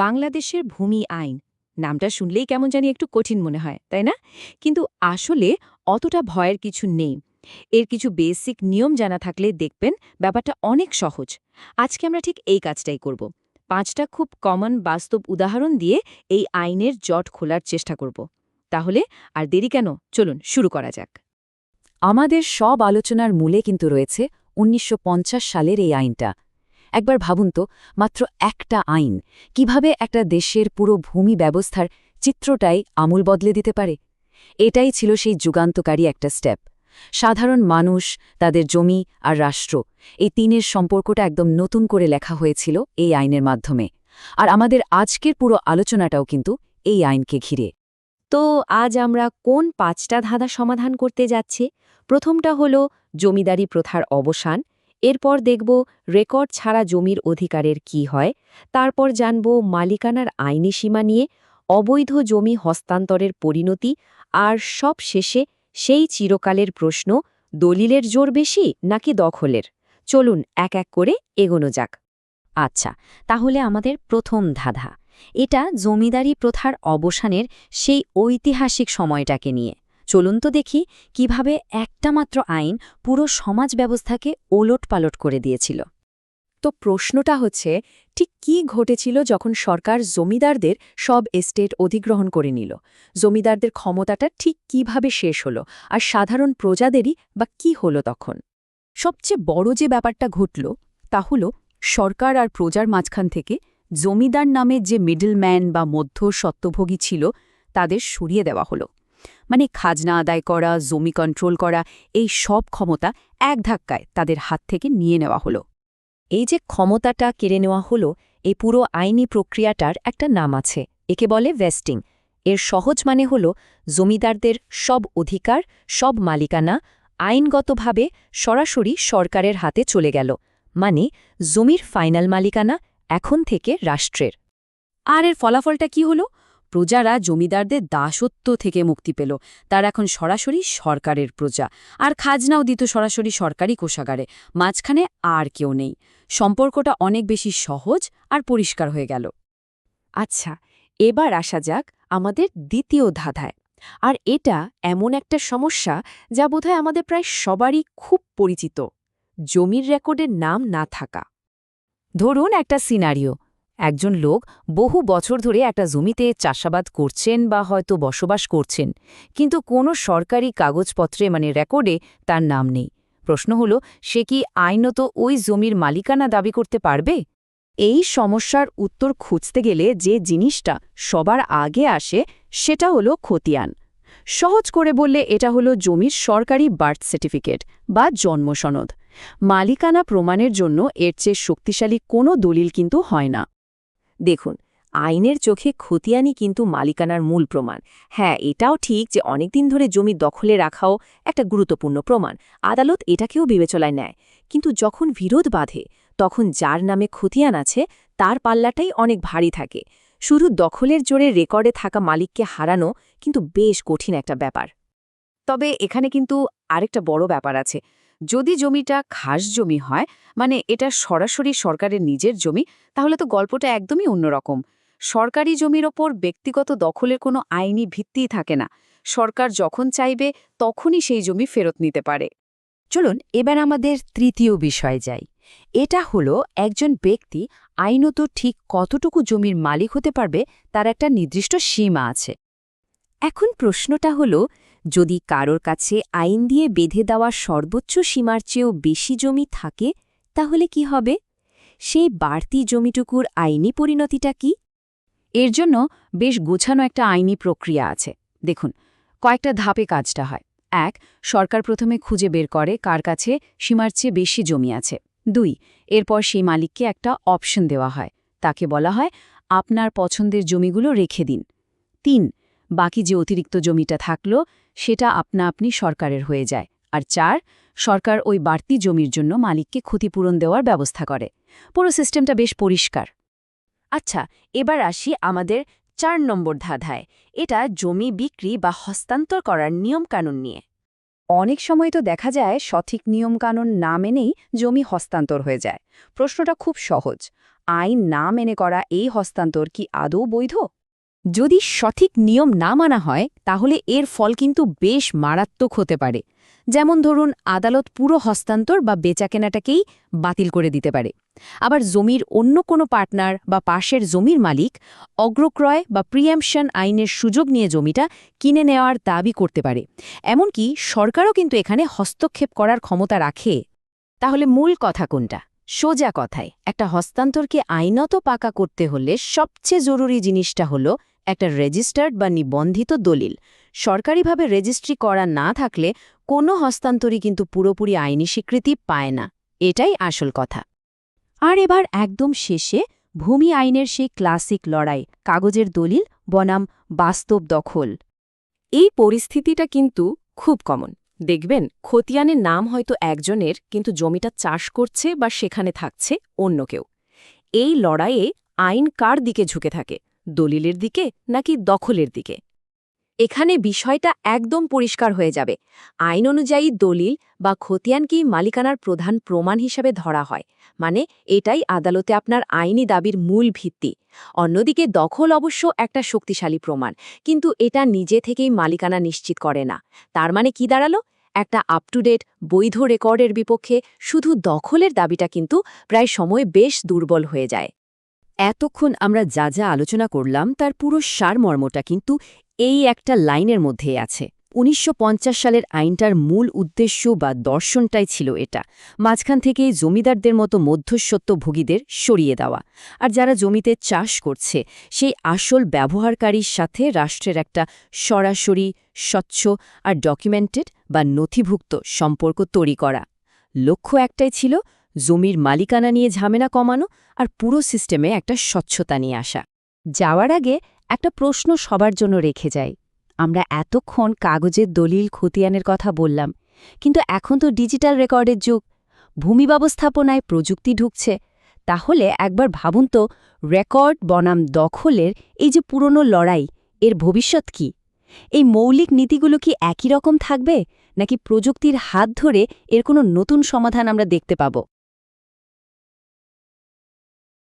বাংলাদেশের ভূমি আইন নামটা শুনলেই কেমন জানি একটু কঠিন মনে হয়, তাই না? কিন্তু আসলে অতটা ভয়ের কিছু নেই। এর কিছু বেসিক নিয়ম জানা থাকলে দেখবেন ব্যাপারটা অনেক সহজ। আজকে আমরা ঠিক এই কাজটাই করব। ৫টা খুব কমন বাস্তব উদাহরণ দিয়ে এই আইনের জট খোলার চেষ্টা করব। তাহলে আর দেরি কেন, চলুন শুরু করা যাক। আমাদের সব আলোচনার মূলে কিন্তু রয়েছে ১৯৫০ সালের এই আইনটা। একবার ভাবুন তো, মাত্র একটা আইন কিভাবে একটা দেশের পুরো ভূমি ব্যবস্থার চিত্রটাই আমূল বদলে দিতে পারে। এটাই ছিল সেই যুগান্তকারী একটা স্টেপ। সাধারণ মানুষ, তাদের জমি আর রাষ্ট্র, এই তিনের সম্পর্কটা একদম নতুন করে লেখা হয়েছিল এই আইনের মাধ্যমে। আর আমাদের আজকের পুরো আলোচনাটাও কিন্তু এই আইনকে ঘিরে। তো আজ আমরা কোন ৫টা ধাঁধা সমাধান করতে যাচ্ছি? প্রথমটা হলো জমিদারি প্রথার অবসান। এরপর দেখব রেকর্ড ছাড়া জমির অধিকারের কি হয়। তারপর জানব মালিকানার আইনি সীমা নিয়ে, অবৈধ জমি হস্তান্তরের পরিণতি, আর সব শেষে সেই চিরকালের প্রশ্ন, দলিলের জোর বেশি নাকি দখলের। চলুন এক এক করে এগোনো যাক। আচ্ছা, তাহলে আমাদের প্রথম ধাঁধা। এটা জমিদারি প্রথার অবসানের সেই ঐতিহাসিক সময়টাকে নিয়ে। চলুন তো দেখি কিভাবে একটা মাত্র আইন পুরো সমাজ ব্যবস্থাকে ওলটপালট করে দিয়েছিল। তো প্রশ্নটা হচ্ছে, ঠিক কি ঘটেছিল যখন সরকার জমিদারদের সব এস্টেট অধিগ্রহণ করে নিল? জমিদারদের ক্ষমতাটা ঠিক কিভাবে শেষ হলো, আর সাধারণ প্রজাদেরই বা কি হলো তখন? সবচেয়ে বড় যে ব্যাপারটা ঘটল তা হল সরকার আর প্রজার মাঝখান থেকে জমিদার নামে যে মিডলম্যান বা মধ্য স্বত্বভোগী ছিল তাদের সরিয়ে দেওয়া হলো। মানে খাজনা আদায় করা, জমি কন্ট্রোল করা, এই সব ক্ষমতা এক ধাক্কায় তাদের হাত থেকে নিয়ে নেওয়া হলো। এই যে ক্ষমতাটা কেড়ে নেওয়া হলো, এই পুরো আইনি প্রক্রিয়াটার একটা নাম আছে, একে বলে ভেস্টিং। এর সহজ মানে হল জমিদারদের সব অধিকার, সব মালিকানা আইনগতভাবে সরাসরি সরকারের হাতে চলে গেল। মানে জমির ফাইনাল মালিকানা এখন থেকে রাষ্ট্রের। আর এর ফলাফলটা কি হলো? প্রজারা জমিদারদের দাসত্ব থেকে মুক্তি পেল। তার এখন সরাসরি সরকারের প্রজা, আর খাজনাও দিত সরাসরি সরকারি কোষাগারে। মাঝখানে আর কেউ নেই। সম্পর্কটা অনেক বেশি সহজ আর পরিষ্কার হয়ে গেল। আচ্ছা, এবার আসা যাক আমাদের দ্বিতীয় ধাঁধায়। আর এটা এমন একটা সমস্যা যা বোধহয় আমাদের প্রায় সবারই খুব পরিচিত: জমির রেকর্ডের নাম না থাকা। ধরুন একটা সিনারিও, একজন লোক বহু বছর ধরে একটা জমিতে চাষাবাদ করছেন বা হয়তো বসবাস করছেন, কিন্তু কোনো সরকারি কাগজপত্রে রেকর্ডে তার নাম নেই। প্রশ্ন হলো, সে কি আইনত ওই জমির মালিকানা দাবি করতে পারবে? এই সমস্যার উত্তর খুঁজতে গেলে যে জিনিসটা সবার আগে আসে সেটা হলো খতিয়ান। সহজ করে বললে এটা হলো জমির সরকারি বার্থ সার্টিফিকেট বা জন্মসনদ। মালিকানা প্রমাণের জন্য এর চেয়ে শক্তিশালী কোনো দলিল কিন্তু হয় না। দেখুন, আইনের চোখে খতিয়ানই কিন্তু মালিকানার মূল প্রমাণ। হ্যাঁ, এটাও ঠিক যে অনেকদিন ধরে জমি দখলে রাখাও একটা গুরুত্বপূর্ণ প্রমাণ। আদালত এটাকেও বিবেচনায় নেয়। কিন্তু যখন বিরোধ বাধে, তখন যার নামে খতিয়ান আছে তার পাল্লাটাই অনেক ভারী থাকে। শুধু দখলের জোরে রেকর্ডে থাকা মালিককে হারানো কিন্তু বেশ কঠিন একটা ব্যাপার। তবে এখানে কিন্তু আরেকটা বড় ব্যাপার আছে। যদি জমিটা খাস জমি হয়, মানে এটা সরাসরি সরকারের নিজের জমি, তাহলে তো গল্পটা একদমই অন্যরকম। সরকারি জমির ওপর ব্যক্তিগত দখলের কোনো আইনি ভিত্তিই থাকে না। সরকার যখন চাইবে তখনই সেই জমি ফেরত নিতে পারে। চলুন এবার আমাদের তৃতীয় বিষয়ে যাই। এটা হলো একজন ব্যক্তি আইনত ঠিক কতটুকু জমির মালিক হতে পারবে তার একটা নির্দিষ্ট সীমা আছে। এখন প্রশ্নটা হলো, যদি কারোর কাছে আইন দিয়ে বেঁধে দেওয়া সর্বোচ্চ সীমার চেয়েও বেশি জমি থাকে, তাহলে কি হবে? সেই বাড়তি জমিটুকুর আইনি পরিণতিটা কি? এর জন্য বেশ গোছানো একটা আইনি প্রক্রিয়া আছে। দেখুন, কয়েকটা ধাপে কাজটা হয়। ১. সরকার প্রথমে খুঁজে বের করে কার কাছে সীমার চেয়ে বেশি জমি আছে। ২. এরপর সেই মালিককে একটা অপশন দেওয়া হয়, তাকে বলা হয় আপনার পছন্দের জমিগুলো রেখে দিন। ৩. বাকি যে অতিরিক্ত জমিটা থাকলো সেটা আপনা আপনি সরকারের হয়ে যায়। আর ৪. সরকার ওই বাড়তি জমির জন্য মালিককে ক্ষতিপূরণ দেওয়ার ব্যবস্থা করে। পুরো সিস্টেমটা বেশ পরিষ্কার। আচ্ছা, এবার আসি আমাদের ৪ নম্বর ধাঁধায়। এটা জমি বিক্রি বা হস্তান্তর করার নিয়মকানুন নিয়ে। অনেক সময় তো দেখা যায় সঠিক নিয়মকানুন না মেনেই জমি হস্তান্তর হয়ে যায়। প্রশ্নটা খুব সহজ। আইন না মেনে করা এই হস্তান্তর কি আদৌ বৈধ? যদি সঠিক নিয়ম না মানা হয় তাহলে এর ফল কিন্তু বেশ মারাত্মক হতে পারে। যেমন ধরুন, আদালত পুরো হস্তান্তর বা বেচাকেনাটাকেই বাতিল করে দিতে পারে। আবার জমির অন্য কোনো পার্টনার বা পাশের জমির মালিক অগ্রক্রয় বা প্রিএম্পশন আইনের সুযোগ নিয়ে জমিটা কিনে নেওয়ার দাবি করতে পারে। এমনকি সরকারও কিন্তু এখানে হস্তক্ষেপ করার ক্ষমতা রাখে। তাহলে মূল কথা কোনটা? সোজা কথায়, একটা হস্তান্তরকে আইনত পাকা করতে হলে সবচেয়ে জরুরি জিনিসটা হলো একটা রেজিস্টার্ড বা নিবন্ধিত দলিল। সরকারিভাবে রেজিস্ট্রি করা না থাকলে কোনো হস্তান্তরই কিন্তু পুরোপুরি আইনি স্বীকৃতি পায় না। এটাই আসল কথা। আর এবার একদম শেষে ভূমি আইনের সেই ক্লাসিক লড়াই, কাগজের দলিল বনাম বাস্তব দখল। এই পরিস্থিতিটা কিন্তু খুব কমন। দেখবেন, খতিয়ানের নাম হয়তো একজনের, কিন্তু জমিটা চাষ করছে বা সেখানে থাকছে অন্য কেউ। এই লড়াইয়ে আইন কার দিকে ঝুঁকে থাকে, দলিলের দিকে নাকি দখলের দিকে? এখানে বিষয়টা একদম পরিষ্কার হয়ে যাবে। আইন অনুযায়ী দলিল বা খতিয়ানকেই মালিকানার প্রধান প্রমাণ হিসাবে ধরা হয়, মানে এটাই আদালতে আপনার আইনি দাবির মূল ভিত্তি। অন্যদিকে দখল অবশ্য একটা শক্তিশালী প্রমাণ, কিন্তু এটা নিজে থেকেই মালিকানা নিশ্চিত করে না। তার মানে কি দাঁড়ালো? একটা আপ টু ডেট বৈধ রেকর্ডের বিপক্ষে শুধু দখলের দাবিটা কিন্তু প্রায় সময় বেশ দুর্বল হয়ে যায়। এতক্ষণ আমরা যা যা আলোচনা করলাম তার পুরো সারমর্মটা কিন্তু এই একটা লাইনের মধ্যেই আছে। ১৯৫০ সালের আইনটার মূল উদ্দেশ্য বা দর্শনটাই ছিল এটা, মাঝখান থেকেই জমিদারদের মতো মধ্যস্বত্বভোগীদের সরিয়ে দেওয়া, আর যারা জমিতে চাষ করছে সেই আসল ব্যবহারকারীর সাথে রাষ্ট্রের একটা সরাসরি, স্বচ্ছ আর ডকুমেন্টেড বা নথিভুক্ত সম্পর্ক তৈরি করা। লক্ষ্য একটাই ছিল, জমির মালিকানা নিয়ে ঝামেলা কমানো আর পুরো সিস্টেমে একটা স্বচ্ছতা নিয়ে আসা। যাওয়ার আগে একটা প্রশ্ন সবার জন্য রেখে যাই। আমরা এতক্ষণ কাগজের দলিল খতিয়ানের কথা বললাম, কিন্তু এখন তো ডিজিটাল রেকর্ডের যুগ, ভূমি ব্যবস্থাপনায় প্রযুক্তি ঢুকছে। তাহলে একবার ভাবুন তো, রেকর্ড বনাম দখলের এই যে পুরনো লড়াই, এর ভবিষ্যৎ কি? এই মৌলিক নীতিগুলো কি একই রকম থাকবে, নাকি প্রযুক্তির হাত ধরে এর কোনো নতুন সমাধান আমরা দেখতে পাব?